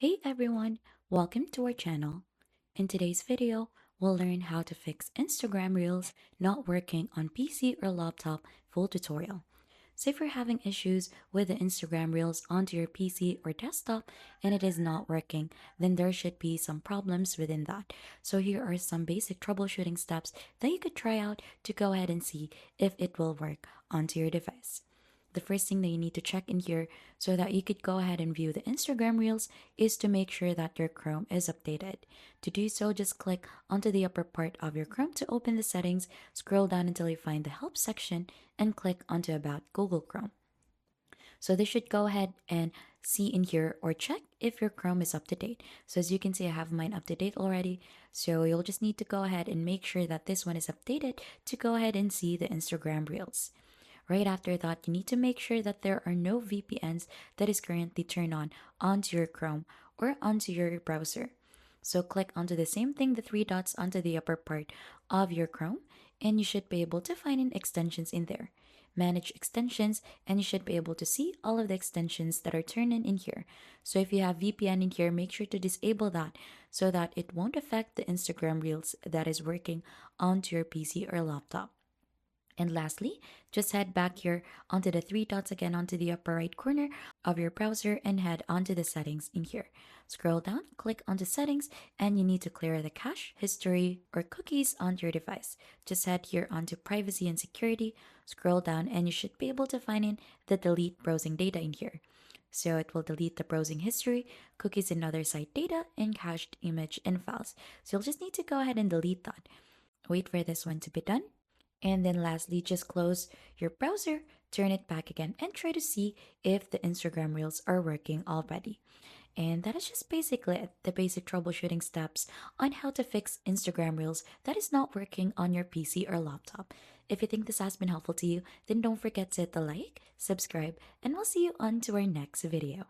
Hey everyone, welcome to our channel. In today's video, we'll learn how to fix Instagram Reels not working on PC or laptop full tutorial. So if you're having issues with the Instagram Reels onto your PC or desktop and it is not working, then there should be some problems within that. So here are some basic troubleshooting steps that you could try out to go ahead and see if it will work onto your device. The first thing that you need to check in here so that you could go ahead and view the Instagram Reels is to make sure that your Chrome is updated. To do so, just click onto the upper part of your Chrome to open the settings, scroll down until you find the Help section, and click onto About Google Chrome. So this should go ahead and see in here or check if your Chrome is up to date. So as you can see, I have mine up to date already. So you'll just need to go ahead and make sure that this one is updated to go ahead and see the Instagram Reels. Right after that, you need to make sure that there are no VPNs that is currently turned on onto your Chrome or onto your browser. So click onto the same thing, the three dots onto the upper part of your Chrome, and you should be able to find in extensions in there. Manage extensions, and you should be able to see all of the extensions that are turned in here. So if you have VPN in here, make sure to disable that so that it won't affect the Instagram Reels that is working onto your PC or laptop. And lastly, just head back here onto the three dots again onto the upper right corner of your browser and head onto the settings in here. Scroll down, click onto settings, and you need to clear the cache, history, or cookies onto your device. Just head here onto privacy and security, scroll down, and you should be able to find in the delete browsing data in here. So it will delete the browsing history, cookies and other site data, and cached image and files. So you'll just need to go ahead and delete that. Wait for this one to be done. And then lastly, just close your browser, turn it back again, and try to see if the Instagram Reels are working already. And that is just basically it, the basic troubleshooting steps on how to fix Instagram Reels that is not working on your PC or laptop. If you think this has been helpful to you, then don't forget to hit the like, subscribe, and we'll see you on to our next video.